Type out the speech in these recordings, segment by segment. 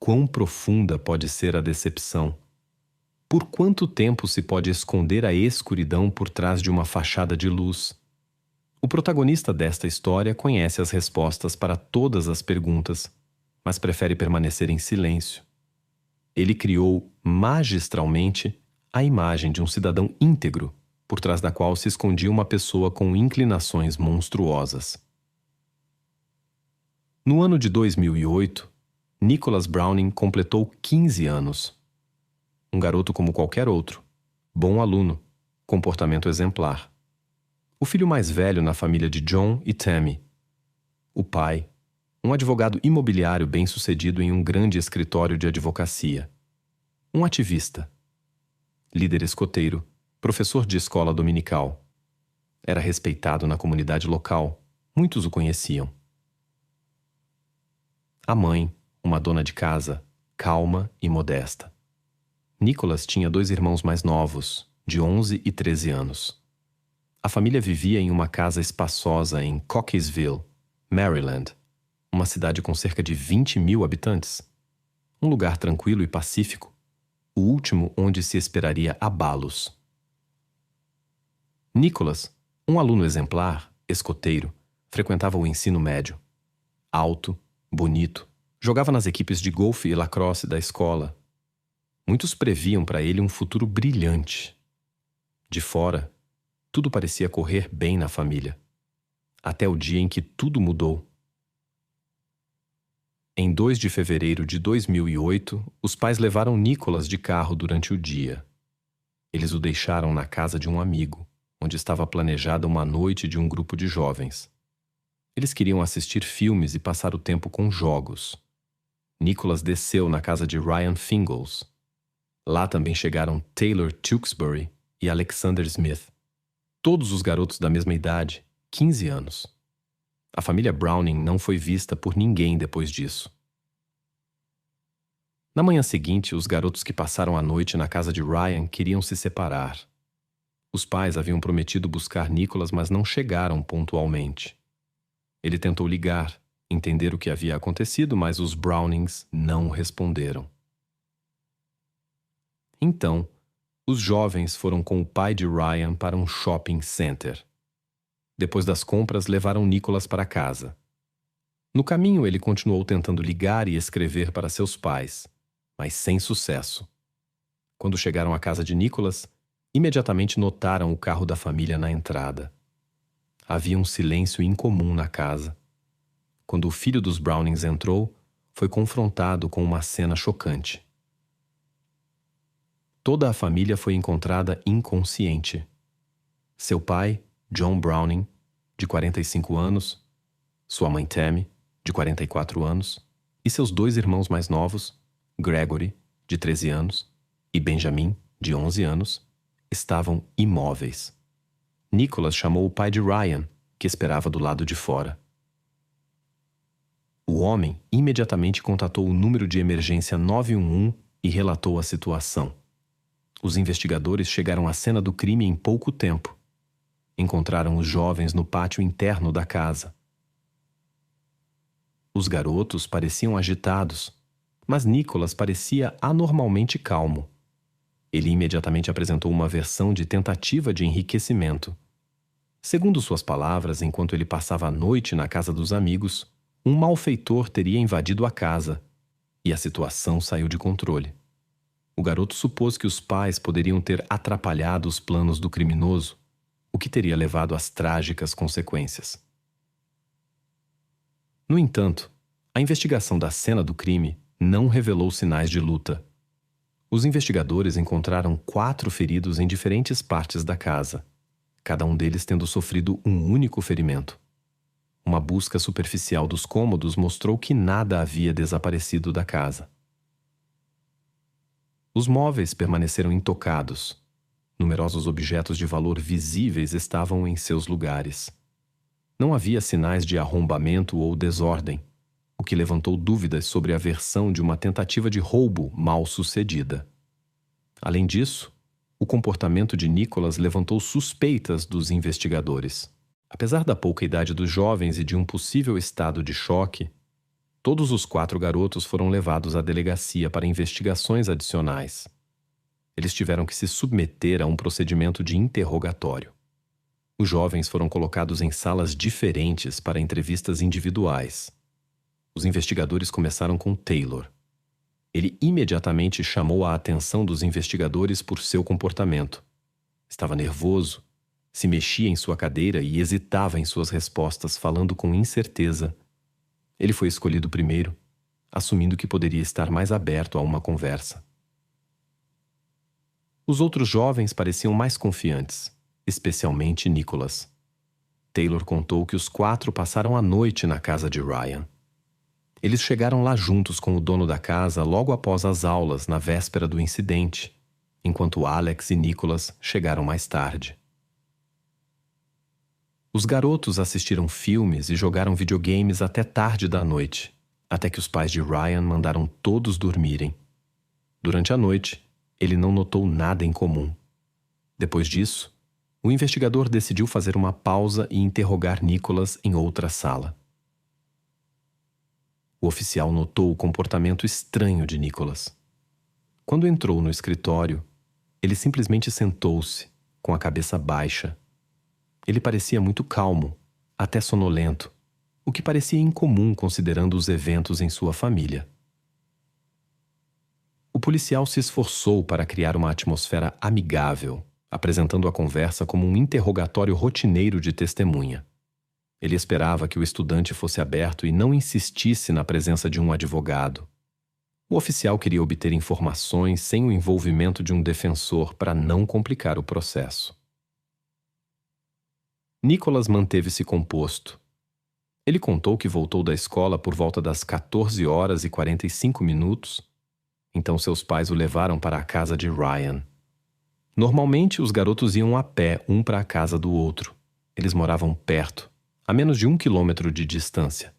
quão profunda pode ser a decepção. Por quanto tempo se pode esconder a escuridão por trás de uma fachada de luz? O protagonista desta história conhece as respostas para todas as perguntas, mas prefere permanecer em silêncio. Ele criou, magistralmente, a imagem de um cidadão íntegro, por trás da qual se escondia uma pessoa com inclinações monstruosas. No ano de 2008, Nicholas Browning completou 15 anos. Um garoto como qualquer outro, bom aluno, comportamento exemplar. O filho mais velho na família de John e Tammy. O pai, um advogado imobiliário bem-sucedido em um grande escritório de advocacia. Um ativista. Líder escoteiro, professor de escola dominical. Era respeitado na comunidade local, muitos o conheciam. A mãe, uma dona de casa, calma e modesta. Nicholas tinha 2 irmãos mais novos, de 11 e 13 anos. A família vivia em uma casa espaçosa em Cockeysville, Maryland, uma cidade com cerca de 20.000 habitantes. Um lugar tranquilo e pacífico, o último onde se esperaria abalos. Nicholas, um aluno exemplar, escoteiro, frequentava o ensino médio. Alto, bonito, jogava nas equipes de golfe e lacrosse da escola. Muitos previam para ele um futuro brilhante. De fora, tudo parecia correr bem na família. Até o dia em que tudo mudou. Em 2 de fevereiro de 2008, os pais levaram Nicholas de carro durante o dia. Eles o deixaram na casa de um amigo, onde estava planejada uma noite de um grupo de jovens. Eles queriam assistir filmes e passar o tempo com jogos. Nicholas desceu na casa de Ryan Fingles. Lá também chegaram Taylor Tewksbury e Alexander Smith. Todos os garotos da mesma idade, 15 anos. A família Browning não foi vista por ninguém depois disso. Na manhã seguinte, os garotos que passaram a noite na casa de Ryan queriam se separar. Os pais haviam prometido buscar Nicholas, mas não chegaram pontualmente. Ele tentou ligar, entender o que havia acontecido, mas os Brownings não responderam. Então, os jovens foram com o pai de Ryan para um shopping center. Depois das compras, levaram Nicholas para casa. No caminho, ele continuou tentando ligar e escrever para seus pais, mas sem sucesso. Quando chegaram à casa de Nicholas, imediatamente notaram o carro da família na entrada. Havia um silêncio incomum na casa. Quando o filho dos Brownings entrou, foi confrontado com uma cena chocante. Toda a família foi encontrada inconsciente. Seu pai, John Browning, de 45 anos, sua mãe Tammy, de 44 anos, e seus 2 irmãos mais novos, Gregory, de 13 anos, e Benjamin, de 11 anos, estavam imóveis. Nicholas chamou o pai de Ryan, que esperava do lado de fora. O homem imediatamente contatou o número de emergência 911 e relatou a situação. Os investigadores chegaram à cena do crime em pouco tempo. Encontraram os jovens no pátio interno da casa. Os garotos pareciam agitados, mas Nicholas parecia anormalmente calmo. Ele imediatamente apresentou uma versão de tentativa de enriquecimento. Segundo suas palavras, enquanto ele passava a noite na casa dos amigos, um malfeitor teria invadido a casa, e a situação saiu de controle. O garoto supôs que os pais poderiam ter atrapalhado os planos do criminoso, o que teria levado às trágicas consequências. No entanto, a investigação da cena do crime não revelou sinais de luta. Os investigadores encontraram 4 feridos em diferentes partes da casa, cada um deles tendo sofrido um único ferimento. Uma busca superficial dos cômodos mostrou que nada havia desaparecido da casa. Os móveis permaneceram intocados. Numerosos objetos de valor visíveis estavam em seus lugares. Não havia sinais de arrombamento ou desordem, o que levantou dúvidas sobre a versão de uma tentativa de roubo mal sucedida. Além disso, o comportamento de Nicholas levantou suspeitas dos investigadores. Apesar da pouca idade dos jovens e de um possível estado de choque, Todos os 4 garotos foram levados à delegacia para investigações adicionais. Eles tiveram que se submeter a um procedimento de interrogatório. Os jovens foram colocados em salas diferentes para entrevistas individuais. Os investigadores começaram com Taylor. Ele imediatamente chamou a atenção dos investigadores por seu comportamento. Estava nervoso, se mexia em sua cadeira e hesitava em suas respostas, falando com incerteza. Ele foi escolhido primeiro, assumindo que poderia estar mais aberto a uma conversa. Os outros jovens pareciam mais confiantes, especialmente Nicholas. Taylor contou que os 4 passaram a noite na casa de Ryan. Eles chegaram lá juntos com o dono da casa logo após as aulas, na véspera do incidente, enquanto Alex e Nicholas chegaram mais tarde. Os garotos assistiram filmes e jogaram videogames até tarde da noite, até que os pais de Ryan mandaram todos dormirem. Durante a noite, ele não notou nada em comum. Depois disso, o investigador decidiu fazer uma pausa e interrogar Nicholas em outra sala. O oficial notou o comportamento estranho de Nicholas. Quando entrou no escritório, ele simplesmente sentou-se, com a cabeça baixa. Ele parecia muito calmo, até sonolento, o que parecia incomum considerando os eventos em sua família. O policial se esforçou para criar uma atmosfera amigável, apresentando a conversa como um interrogatório rotineiro de testemunha. Ele esperava que o estudante fosse aberto e não insistisse na presença de um advogado. O oficial queria obter informações sem o envolvimento de um defensor para não complicar o processo. Nicholas manteve-se composto. Ele contou que voltou da escola por volta das 14h45, então seus pais o levaram para a casa de Ryan. Normalmente, os garotos iam a pé um para a casa do outro. Eles moravam perto, a menos de 1 quilômetro de distância.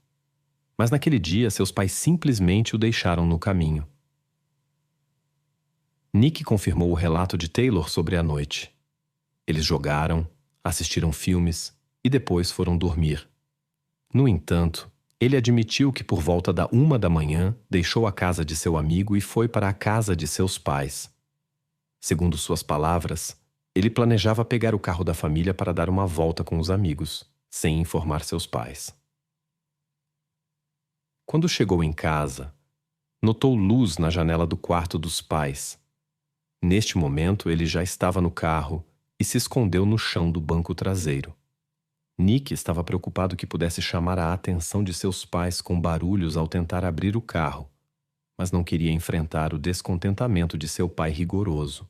Mas naquele dia, seus pais simplesmente o deixaram no caminho. Nick confirmou o relato de Taylor sobre a noite. Eles jogaram, assistiram filmes e depois foram dormir. No entanto, ele admitiu que por volta da 1 da manhã deixou a casa de seu amigo e foi para a casa de seus pais. Segundo suas palavras, ele planejava pegar o carro da família para dar uma volta com os amigos, sem informar seus pais. Quando chegou em casa, notou luz na janela do quarto dos pais. Neste momento, ele já estava no carro e se escondeu no chão do banco traseiro. Nick estava preocupado que pudesse chamar a atenção de seus pais com barulhos ao tentar abrir o carro, mas não queria enfrentar o descontentamento de seu pai rigoroso.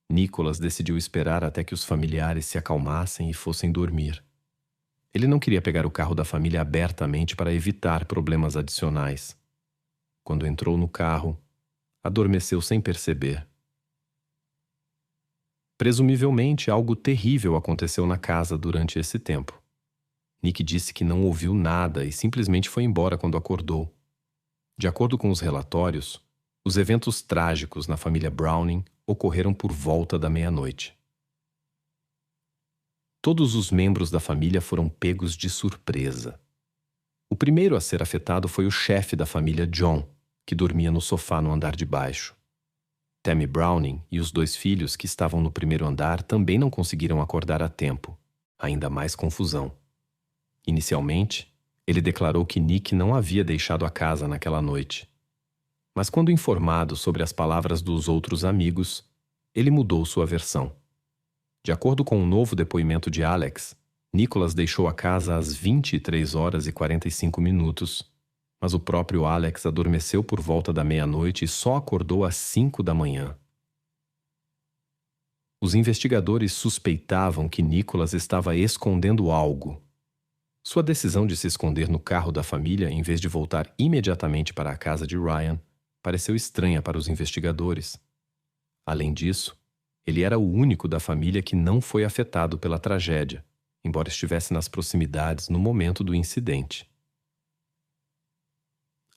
Nicholas decidiu esperar até que os familiares se acalmassem e fossem dormir. Ele não queria pegar o carro da família abertamente para evitar problemas adicionais. Quando entrou no carro, adormeceu sem perceber. Presumivelmente, algo terrível aconteceu na casa durante esse tempo. Nick disse que não ouviu nada e simplesmente foi embora quando acordou. De acordo com os relatórios, os eventos trágicos na família Browning ocorreram por volta da meia-noite. Todos os membros da família foram pegos de surpresa. O primeiro a ser afetado foi o chefe da família, John, que dormia no sofá no andar de baixo. Tammy Browning e os 2 filhos que estavam no primeiro andar também não conseguiram acordar a tempo. Ainda mais confusão. Inicialmente, ele declarou que Nick não havia deixado a casa naquela noite. Mas quando informado sobre as palavras dos outros amigos, ele mudou sua versão. De acordo com um novo depoimento de Alex, Nicholas deixou a casa às 23h45, mas o próprio Alex adormeceu por volta da meia-noite e só acordou às 5 da manhã. Os investigadores suspeitavam que Nicholas estava escondendo algo. Sua decisão de se esconder no carro da família em vez de voltar imediatamente para a casa de Ryan pareceu estranha para os investigadores. Além disso, ele era o único da família que não foi afetado pela tragédia, embora estivesse nas proximidades no momento do incidente.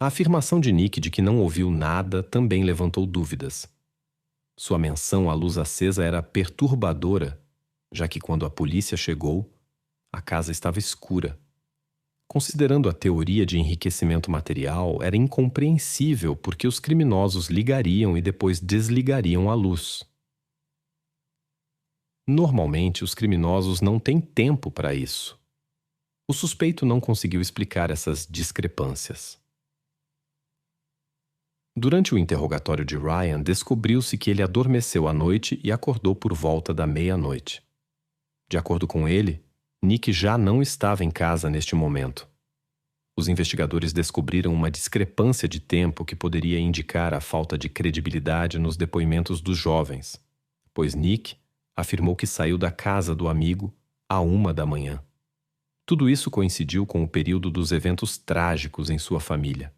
A afirmação de Nick de que não ouviu nada também levantou dúvidas. Sua menção à luz acesa era perturbadora, já que quando a polícia chegou, a casa estava escura. Considerando a teoria de enriquecimento material, era incompreensível porque os criminosos ligariam e depois desligariam a luz. Normalmente, os criminosos não têm tempo para isso. O suspeito não conseguiu explicar essas discrepâncias. Durante o interrogatório de Ryan, descobriu-se que ele adormeceu à noite e acordou por volta da meia-noite. De acordo com ele, Nick já não estava em casa neste momento. Os investigadores descobriram uma discrepância de tempo que poderia indicar a falta de credibilidade nos depoimentos dos jovens, pois Nick afirmou que saiu da casa do amigo à 1 da manhã. Tudo isso coincidiu com o período dos eventos trágicos em sua família.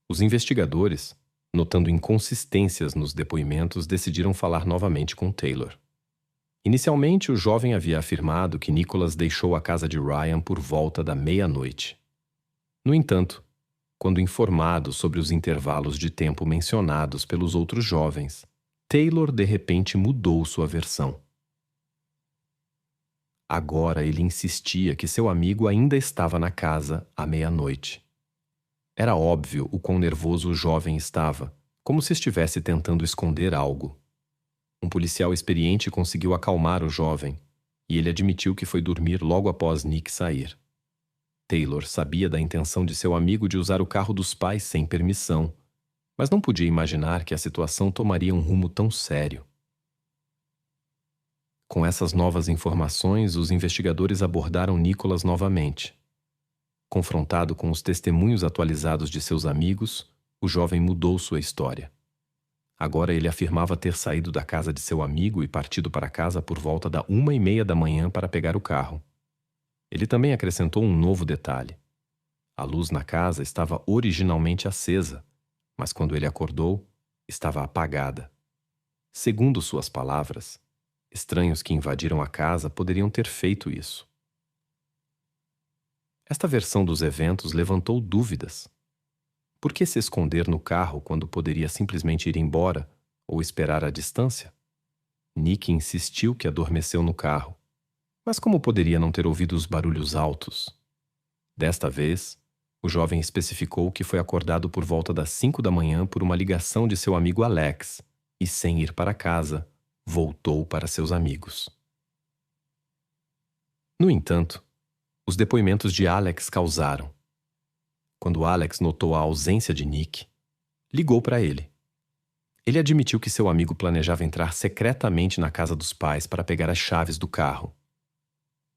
Os investigadores, notando inconsistências nos depoimentos, decidiram falar novamente com Taylor. Inicialmente, o jovem havia afirmado que Nicholas deixou a casa de Ryan por volta da meia-noite. No entanto, quando informado sobre os intervalos de tempo mencionados pelos outros jovens, Taylor de repente mudou sua versão. Agora ele insistia que seu amigo ainda estava na casa à meia-noite. Era óbvio o quão nervoso o jovem estava, como se estivesse tentando esconder algo. Um policial experiente conseguiu acalmar o jovem, e ele admitiu que foi dormir logo após Nick sair. Taylor sabia da intenção de seu amigo de usar o carro dos pais sem permissão, mas não podia imaginar que a situação tomaria um rumo tão sério. Com essas novas informações, os investigadores abordaram Nicholas novamente. Confrontado com os testemunhos atualizados de seus amigos, o jovem mudou sua história. Agora ele afirmava ter saído da casa de seu amigo e partido para casa por volta da 1h30 da manhã para pegar o carro. Ele também acrescentou um novo detalhe. A luz na casa estava originalmente acesa, mas quando ele acordou, estava apagada. Segundo suas palavras, estranhos que invadiram a casa poderiam ter feito isso. Esta versão dos eventos levantou dúvidas. Por que se esconder no carro quando poderia simplesmente ir embora ou esperar à distância? Nick insistiu que adormeceu no carro. Mas como poderia não ter ouvido os barulhos altos? Desta vez, o jovem especificou que foi acordado por volta das 5 da manhã por uma ligação de seu amigo Alex e, sem ir para casa, voltou para seus amigos. No entanto, os depoimentos de Alex causaram. Quando Alex notou a ausência de Nick, ligou para ele. Ele admitiu que seu amigo planejava entrar secretamente na casa dos pais para pegar as chaves do carro.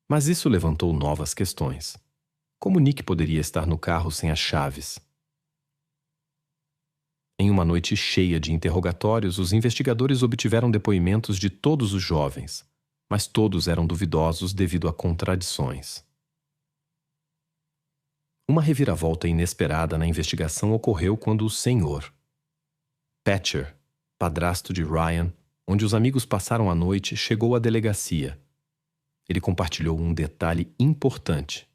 Mas isso levantou novas questões. Como Nick poderia estar no carro sem as chaves? Em uma noite cheia de interrogatórios, os investigadores obtiveram depoimentos de todos os jovens, mas todos eram duvidosos devido a contradições. Uma reviravolta inesperada na investigação ocorreu quando o Sr. Patcher, padrasto de Ryan, onde os amigos passaram a noite, chegou à delegacia. Ele compartilhou um detalhe importante.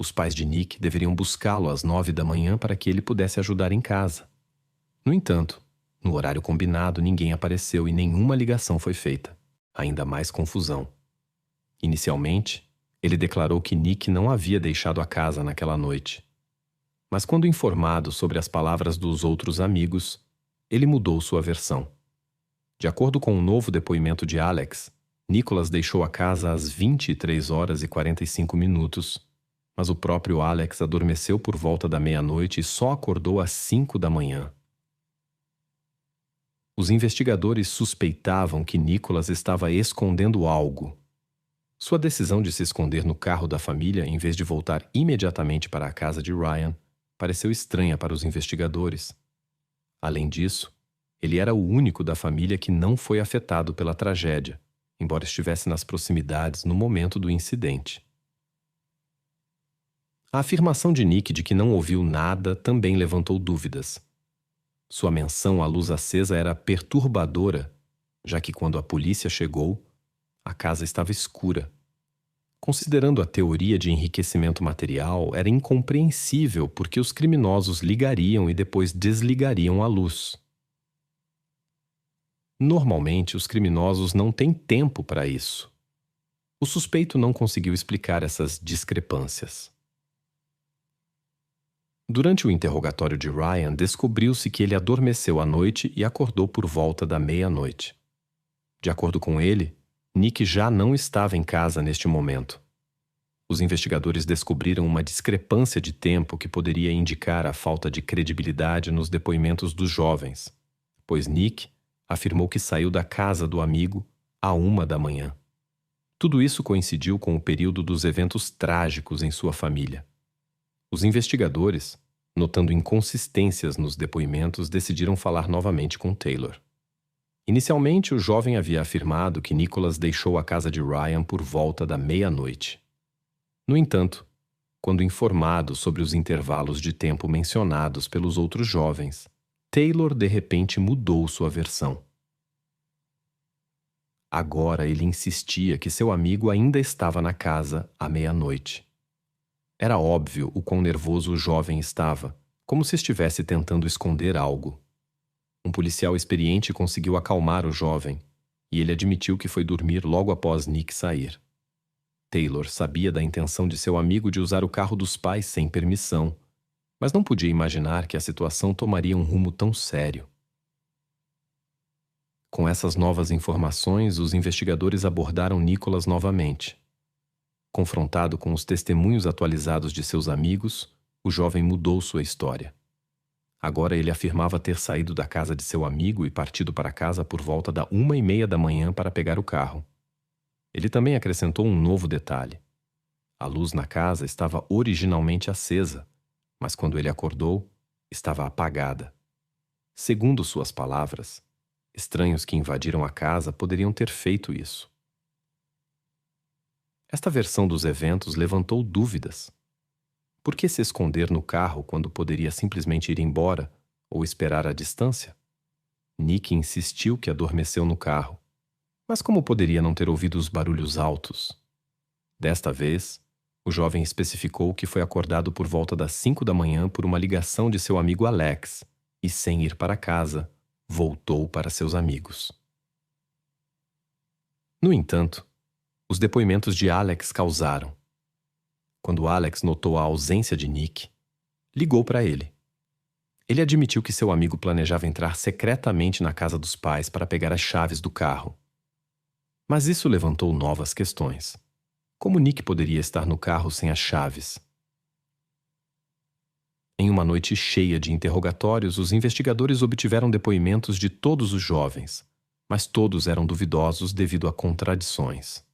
Os pais de Nick deveriam buscá-lo às 9 da manhã para que ele pudesse ajudar em casa. No entanto, no horário combinado, ninguém apareceu e nenhuma ligação foi feita. Ainda mais confusão. Inicialmente, ele declarou que Nick não havia deixado a casa naquela noite. Mas quando informado sobre as palavras dos outros amigos, ele mudou sua versão. De acordo com um novo depoimento de Alex, Nicholas deixou a casa às 23h45, mas o próprio Alex adormeceu por volta da meia-noite e só acordou às 5 da manhã. Os investigadores suspeitavam que Nicholas estava escondendo algo. Sua decisão de se esconder no carro da família em vez de voltar imediatamente para a casa de Ryan pareceu estranha para os investigadores. Além disso, ele era o único da família que não foi afetado pela tragédia, embora estivesse nas proximidades no momento do incidente. A afirmação de Nick de que não ouviu nada também levantou dúvidas. Sua menção à luz acesa era perturbadora, já que quando a polícia chegou, a casa estava escura. Considerando a teoria de enriquecimento material, era incompreensível porque os criminosos ligariam e depois desligariam a luz. Normalmente, os criminosos não têm tempo para isso. O suspeito não conseguiu explicar essas discrepâncias. Durante o interrogatório de Ryan, descobriu-se que ele adormeceu à noite e acordou por volta da meia-noite. De acordo com ele, Nick já não estava em casa neste momento. Os investigadores descobriram uma discrepância de tempo que poderia indicar a falta de credibilidade nos depoimentos dos jovens, pois Nick afirmou que saiu da casa do amigo à 1 da manhã. Tudo isso coincidiu com o período dos eventos trágicos em sua família. Os investigadores, notando inconsistências nos depoimentos, decidiram falar novamente com Taylor. Inicialmente, o jovem havia afirmado que Nicholas deixou a casa de Ryan por volta da meia-noite. No entanto, quando informado sobre os intervalos de tempo mencionados pelos outros jovens, Taylor de repente mudou sua versão. Agora ele insistia que seu amigo ainda estava na casa à meia-noite. Era óbvio o quão nervoso o jovem estava, como se estivesse tentando esconder algo. Um policial experiente conseguiu acalmar o jovem, e ele admitiu que foi dormir logo após Nick sair. Taylor sabia da intenção de seu amigo de usar o carro dos pais sem permissão, mas não podia imaginar que a situação tomaria um rumo tão sério. Com essas novas informações, os investigadores abordaram Nicholas novamente. Confrontado com os testemunhos atualizados de seus amigos, o jovem mudou sua história. Agora ele afirmava ter saído da casa de seu amigo e partido para casa por volta da 1h30 da manhã para pegar o carro. Ele também acrescentou um novo detalhe. A luz na casa estava originalmente acesa, mas quando ele acordou, estava apagada. Segundo suas palavras, estranhos que invadiram a casa poderiam ter feito isso. Esta versão dos eventos levantou dúvidas. Por que se esconder no carro quando poderia simplesmente ir embora ou esperar à distância? Nick insistiu que adormeceu no carro. Mas como poderia não ter ouvido os barulhos altos? Desta vez, o jovem especificou que foi acordado por volta das 5 da manhã por uma ligação de seu amigo Alex e, sem ir para casa, voltou para seus amigos. No entanto, os depoimentos de Alex causaram. Quando Alex notou a ausência de Nick, ligou para ele. Ele admitiu que seu amigo planejava entrar secretamente na casa dos pais para pegar as chaves do carro. Mas isso levantou novas questões. Como Nick poderia estar no carro sem as chaves? Em uma noite cheia de interrogatórios, os investigadores obtiveram depoimentos de todos os jovens, mas todos eram duvidosos devido a contradições.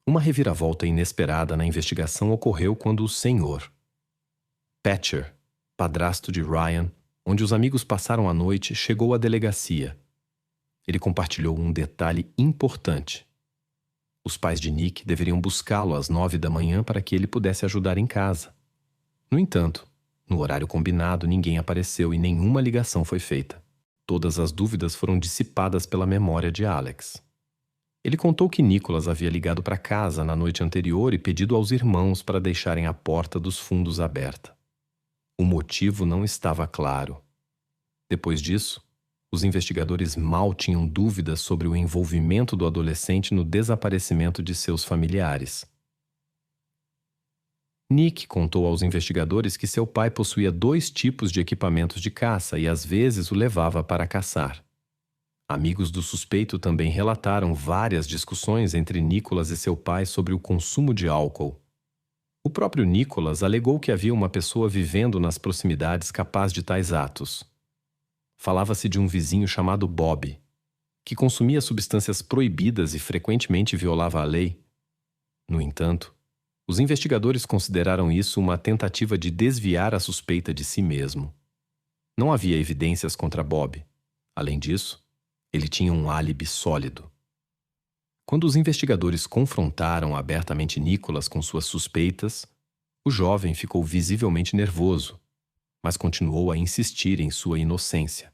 Uma reviravolta inesperada na investigação ocorreu quando o Sr. Patcher, padrasto de Ryan, onde os amigos passaram a noite, chegou à delegacia. Ele compartilhou um detalhe importante. Os pais de Nick deveriam buscá-lo às 9 da manhã para que ele pudesse ajudar em casa. No entanto, no horário combinado, ninguém apareceu e nenhuma ligação foi feita. Todas as dúvidas foram dissipadas pela memória de Alex. Ele contou que Nicholas havia ligado para casa na noite anterior e pedido aos irmãos para deixarem a porta dos fundos aberta. O motivo não estava claro. Depois disso, os investigadores mal tinham dúvidas sobre o envolvimento do adolescente no desaparecimento de seus familiares. Nick contou aos investigadores que seu pai possuía 2 tipos de equipamentos de caça e às vezes o levava para caçar. Amigos do suspeito também relataram várias discussões entre Nicholas e seu pai sobre o consumo de álcool. O próprio Nicholas alegou que havia uma pessoa vivendo nas proximidades capaz de tais atos. Falava-se de um vizinho chamado Bob, que consumia substâncias proibidas e frequentemente violava a lei. No entanto, os investigadores consideraram isso uma tentativa de desviar a suspeita de si mesmo. Não havia evidências contra Bob. Além disso, ele tinha um álibi sólido. Quando os investigadores confrontaram abertamente Nicholas com suas suspeitas, o jovem ficou visivelmente nervoso, mas continuou a insistir em sua inocência.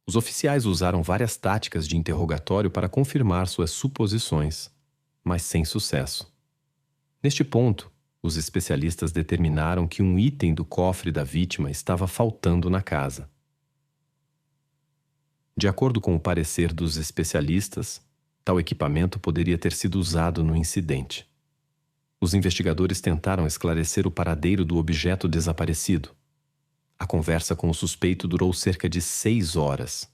Os oficiais usaram várias táticas de interrogatório para confirmar suas suposições, mas sem sucesso. Neste ponto, os especialistas determinaram que um item do cofre da vítima estava faltando na casa. De acordo com o parecer dos especialistas, tal equipamento poderia ter sido usado no incidente. Os investigadores tentaram esclarecer o paradeiro do objeto desaparecido. A conversa com o suspeito durou cerca de 6 horas.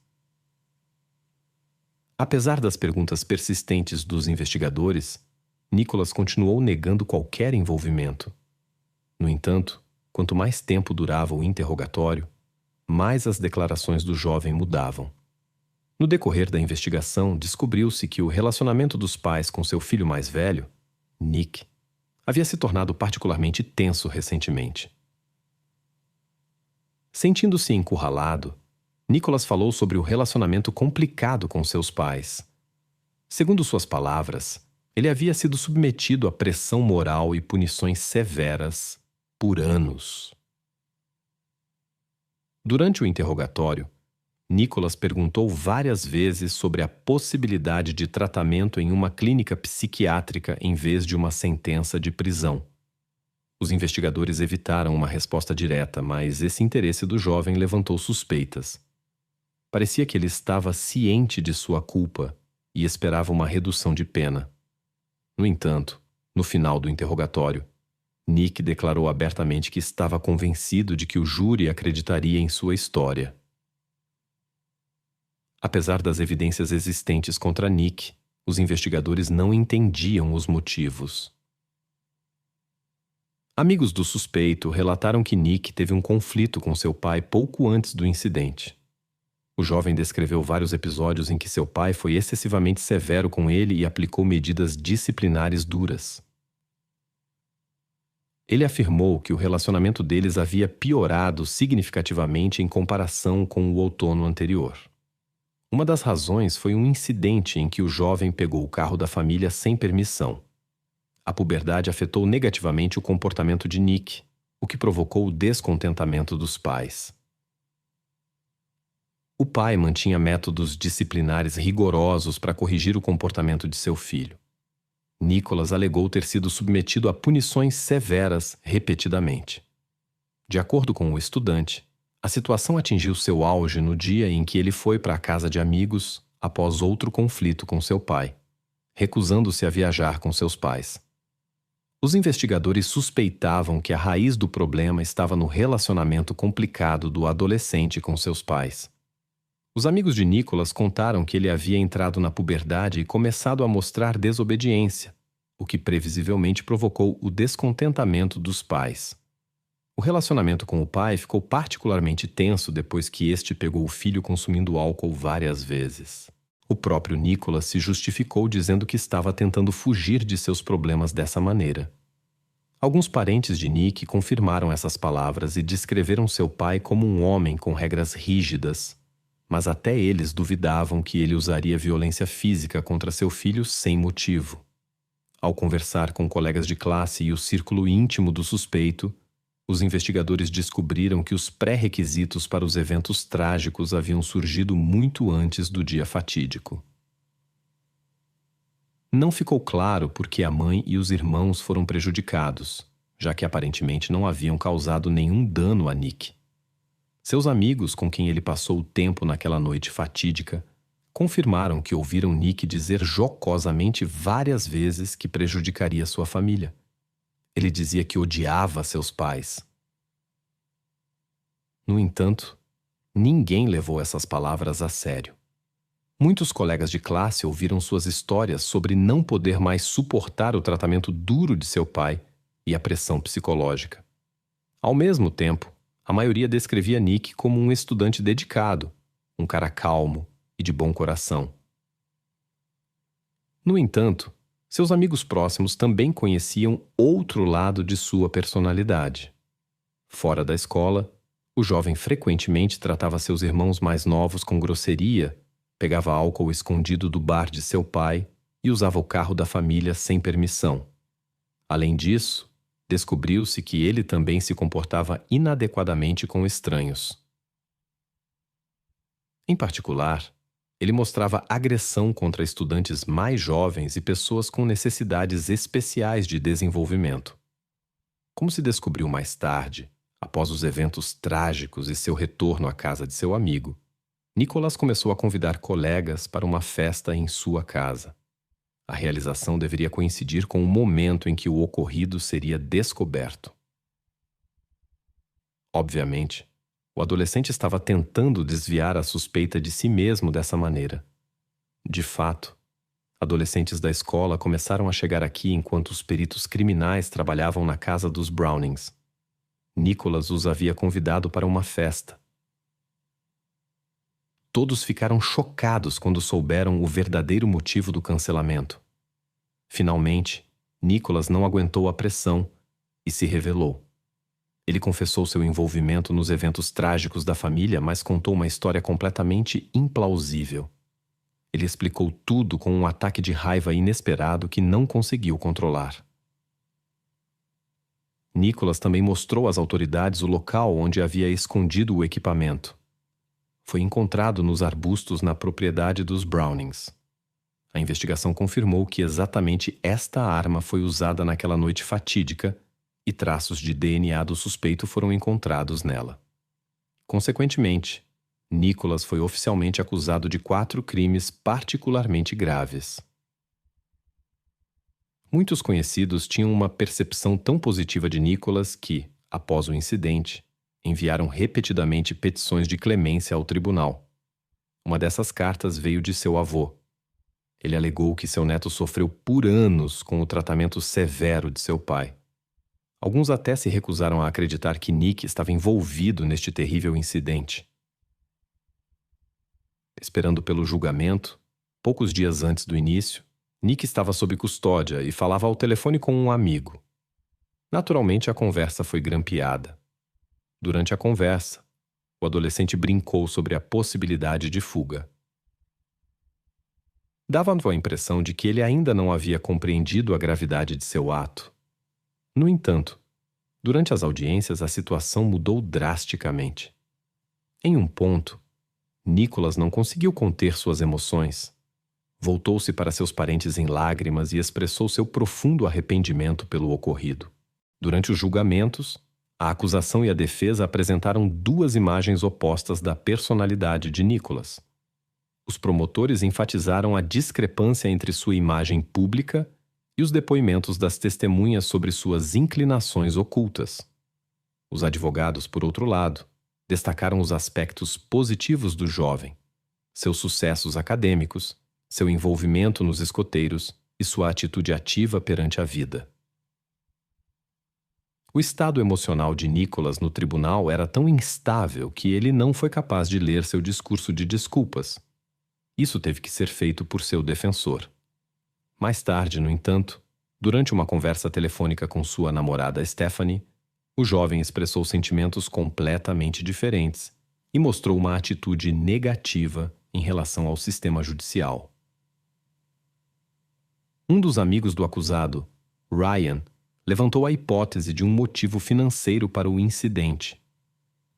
Apesar das perguntas persistentes dos investigadores, Nicholas continuou negando qualquer envolvimento. No entanto, quanto mais tempo durava o interrogatório, mais as declarações do jovem mudavam. No decorrer da investigação, descobriu-se que o relacionamento dos pais com seu filho mais velho, Nick, havia se tornado particularmente tenso recentemente. Sentindo-se encurralado, Nicholas falou sobre o relacionamento complicado com seus pais. Segundo suas palavras, ele havia sido submetido a pressão moral e punições severas por anos. Durante o interrogatório, Nicholas perguntou várias vezes sobre a possibilidade de tratamento em uma clínica psiquiátrica em vez de uma sentença de prisão. Os investigadores evitaram uma resposta direta, mas esse interesse do jovem levantou suspeitas. Parecia que ele estava ciente de sua culpa e esperava uma redução de pena. No entanto, no final do interrogatório, Nick declarou abertamente que estava convencido de que o júri acreditaria em sua história. Apesar das evidências existentes contra Nick, os investigadores não entendiam os motivos. Amigos do suspeito relataram que Nick teve um conflito com seu pai pouco antes do incidente. O jovem descreveu vários episódios em que seu pai foi excessivamente severo com ele e aplicou medidas disciplinares duras. Ele afirmou que o relacionamento deles havia piorado significativamente em comparação com o outono anterior. Uma das razões foi um incidente em que o jovem pegou o carro da família sem permissão. A puberdade afetou negativamente o comportamento de Nick, o que provocou o descontentamento dos pais. O pai mantinha métodos disciplinares rigorosos para corrigir o comportamento de seu filho. Nicholas alegou ter sido submetido a punições severas repetidamente. De acordo com o estudante, a situação atingiu seu auge no dia em que ele foi para a casa de amigos após outro conflito com seu pai, recusando-se a viajar com seus pais. Os investigadores suspeitavam que a raiz do problema estava no relacionamento complicado do adolescente com seus pais. Os amigos de Nicholas contaram que ele havia entrado na puberdade e começado a mostrar desobediência, o que previsivelmente provocou o descontentamento dos pais. O relacionamento com o pai ficou particularmente tenso depois que este pegou o filho consumindo álcool várias vezes. O próprio Nicholas se justificou dizendo que estava tentando fugir de seus problemas dessa maneira. Alguns parentes de Nick confirmaram essas palavras e descreveram seu pai como um homem com regras rígidas, mas até eles duvidavam que ele usaria violência física contra seu filho sem motivo. Ao conversar com colegas de classe e o círculo íntimo do suspeito, os investigadores descobriram que os pré-requisitos para os eventos trágicos haviam surgido muito antes do dia fatídico. Não ficou claro por que a mãe e os irmãos foram prejudicados, já que aparentemente não haviam causado nenhum dano a Nick. Seus amigos, com quem ele passou o tempo naquela noite fatídica, confirmaram que ouviram Nick dizer jocosamente várias vezes que prejudicaria sua família. Ele dizia que odiava seus pais. No entanto, ninguém levou essas palavras a sério. Muitos colegas de classe ouviram suas histórias sobre não poder mais suportar o tratamento duro de seu pai e a pressão psicológica. Ao mesmo tempo, a maioria descrevia Nick como um estudante dedicado, um cara calmo e de bom coração. No entanto, seus amigos próximos também conheciam outro lado de sua personalidade. Fora da escola, o jovem frequentemente tratava seus irmãos mais novos com grosseria, pegava álcool escondido do bar de seu pai e usava o carro da família sem permissão. Além disso, descobriu-se que ele também se comportava inadequadamente com estranhos. Em particular, ele mostrava agressão contra estudantes mais jovens e pessoas com necessidades especiais de desenvolvimento. Como se descobriu mais tarde, após os eventos trágicos e seu retorno à casa de seu amigo, Nicholas começou a convidar colegas para uma festa em sua casa. A realização deveria coincidir com o momento em que o ocorrido seria descoberto. Obviamente, o adolescente estava tentando desviar a suspeita de si mesmo dessa maneira. De fato, adolescentes da escola começaram a chegar aqui enquanto os peritos criminais trabalhavam na casa dos Brownings. Nicholas os havia convidado para uma festa. Todos ficaram chocados quando souberam o verdadeiro motivo do cancelamento. Finalmente, Nicholas não aguentou a pressão e se revelou. Ele confessou seu envolvimento nos eventos trágicos da família, mas contou uma história completamente implausível. Ele explicou tudo com um ataque de raiva inesperado que não conseguiu controlar. Nicholas também mostrou às autoridades o local onde havia escondido o equipamento. Foi encontrado nos arbustos na propriedade dos Brownings. A investigação confirmou que exatamente esta arma foi usada naquela noite fatídica e traços de DNA do suspeito foram encontrados nela. Consequentemente, Nicholas foi oficialmente acusado de 4 crimes particularmente graves. Muitos conhecidos tinham uma percepção tão positiva de Nicholas que, após o incidente, enviaram repetidamente petições de clemência ao tribunal. Uma dessas cartas veio de seu avô. Ele alegou que seu neto sofreu por anos com o tratamento severo de seu pai. Alguns até se recusaram a acreditar que Nick estava envolvido neste terrível incidente. Esperando pelo julgamento, poucos dias antes do início, Nick estava sob custódia e falava ao telefone com um amigo. Naturalmente, a conversa foi grampeada. Durante a conversa, o adolescente brincou sobre a possibilidade de fuga. Dava a impressão de que ele ainda não havia compreendido a gravidade de seu ato. No entanto, durante as audiências a situação mudou drasticamente. Em um ponto, Nicholas não conseguiu conter suas emoções. Voltou-se para seus parentes em lágrimas e expressou seu profundo arrependimento pelo ocorrido. Durante os julgamentos, a acusação e a defesa apresentaram 2 imagens opostas da personalidade de Nicholas. Os promotores enfatizaram a discrepância entre sua imagem pública e os depoimentos das testemunhas sobre suas inclinações ocultas. Os advogados, por outro lado, destacaram os aspectos positivos do jovem, seus sucessos acadêmicos, seu envolvimento nos escoteiros e sua atitude ativa perante a vida. O estado emocional de Nicholas no tribunal era tão instável que ele não foi capaz de ler seu discurso de desculpas. Isso teve que ser feito por seu defensor. Mais tarde, no entanto, durante uma conversa telefônica com sua namorada Stephanie, o jovem expressou sentimentos completamente diferentes e mostrou uma atitude negativa em relação ao sistema judicial. Um dos amigos do acusado, Ryan, levantou a hipótese de um motivo financeiro para o incidente.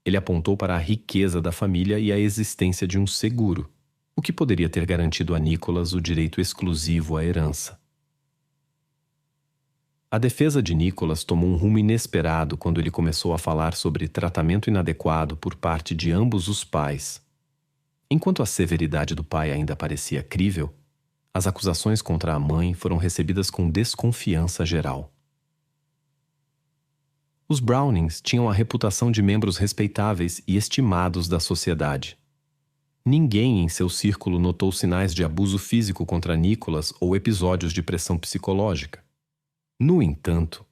Ele apontou para a riqueza da família e a existência de um seguro, o que poderia ter garantido a Nicholas o direito exclusivo à herança. A defesa de Nicholas tomou um rumo inesperado quando ele começou a falar sobre tratamento inadequado por parte de ambos os pais. Enquanto a severidade do pai ainda parecia crível, as acusações contra a mãe foram recebidas com desconfiança geral. Os Brownings tinham a reputação de membros respeitáveis e estimados da sociedade. Ninguém em seu círculo notou sinais de abuso físico contra Nicholas ou episódios de pressão psicológica. No entanto,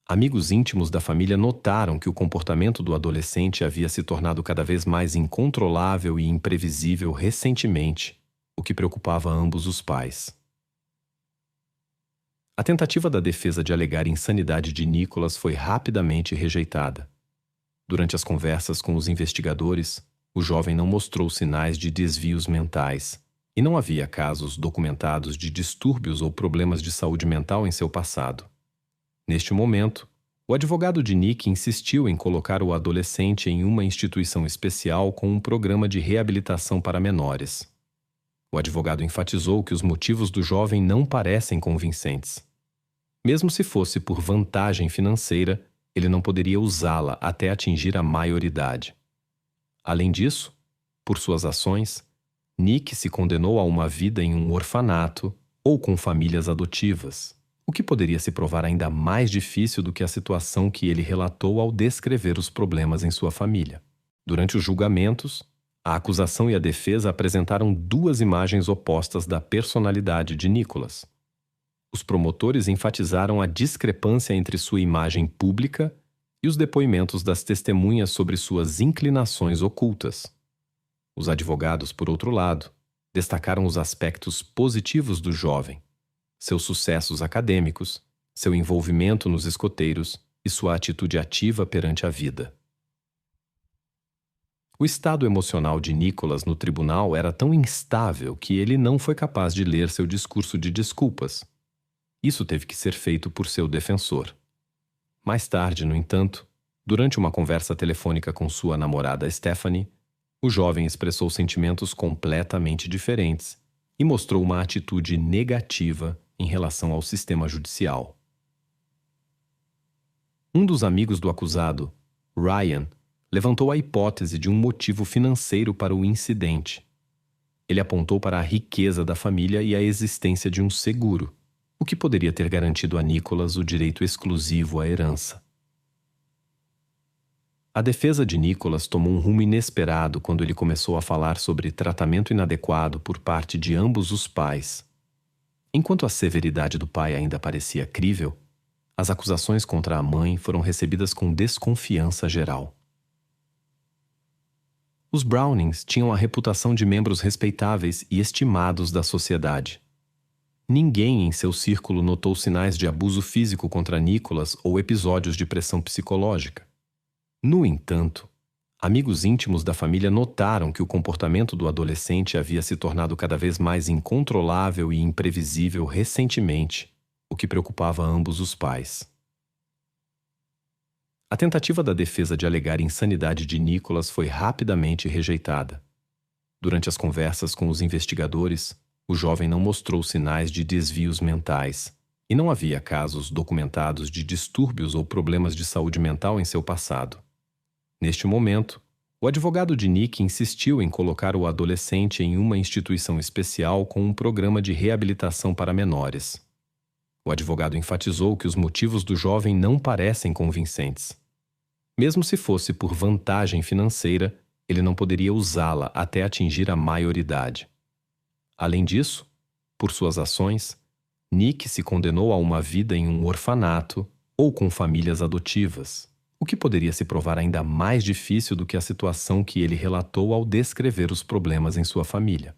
amigos íntimos da família notaram que o comportamento do adolescente havia se tornado cada vez mais incontrolável e imprevisível recentemente, o que preocupava ambos os pais. A tentativa da defesa de alegar insanidade de Nicholas foi rapidamente rejeitada. Durante as conversas com os investigadores, o jovem não mostrou sinais de desvios mentais, e não havia casos documentados de distúrbios ou problemas de saúde mental em seu passado. Neste momento, o advogado de Nick insistiu em colocar o adolescente em uma instituição especial com um programa de reabilitação para menores. O advogado enfatizou que os motivos do jovem não parecem convincentes. Mesmo se fosse por vantagem financeira, ele não poderia usá-la até atingir a maioridade. Além disso, por suas ações, Nick se condenou a uma vida em um orfanato ou com famílias adotivas, o que poderia se provar ainda mais difícil do que a situação que ele relatou ao descrever os problemas em sua família. Durante os julgamentos, a acusação e a defesa apresentaram duas imagens opostas da personalidade de Nicholas. Os promotores enfatizaram a discrepância entre sua imagem pública e os depoimentos das testemunhas sobre suas inclinações ocultas. Os advogados, por outro lado, destacaram os aspectos positivos do jovem, seus sucessos acadêmicos, seu envolvimento nos escoteiros e sua atitude ativa perante a vida. O estado emocional de Nicholas no tribunal era tão instável que ele não foi capaz de ler seu discurso de desculpas. Isso teve que ser feito por seu defensor. Mais tarde, no entanto, durante uma conversa telefônica com sua namorada Stephanie, o jovem expressou sentimentos completamente diferentes e mostrou uma atitude negativa em relação ao sistema judicial. Um dos amigos do acusado, Ryan, levantou a hipótese de um motivo financeiro para o incidente. Ele apontou para a riqueza da família e a existência de um seguro, o que poderia ter garantido a Nicholas o direito exclusivo à herança. A defesa de Nicholas tomou um rumo inesperado quando ele começou a falar sobre tratamento inadequado por parte de ambos os pais. Enquanto a severidade do pai ainda parecia crível, as acusações contra a mãe foram recebidas com desconfiança geral. Os Brownings tinham a reputação de membros respeitáveis e estimados da sociedade. Ninguém em seu círculo notou sinais de abuso físico contra Nicholas ou episódios de pressão psicológica. No entanto, amigos íntimos da família notaram que o comportamento do adolescente havia se tornado cada vez mais incontrolável e imprevisível recentemente, o que preocupava ambos os pais. A tentativa da defesa de alegar insanidade de Nicholas foi rapidamente rejeitada. Durante as conversas com os investigadores, o jovem não mostrou sinais de desvios mentais e não havia casos documentados de distúrbios ou problemas de saúde mental em seu passado. Neste momento, o advogado de Nick insistiu em colocar o adolescente em uma instituição especial com um programa de reabilitação para menores. O advogado enfatizou que os motivos do jovem não parecem convincentes. Mesmo se fosse por vantagem financeira, ele não poderia usá-la até atingir a maioridade. Além disso, por suas ações, Nick se condenou a uma vida em um orfanato ou com famílias adotivas, o que poderia se provar ainda mais difícil do que a situação que ele relatou ao descrever os problemas em sua família.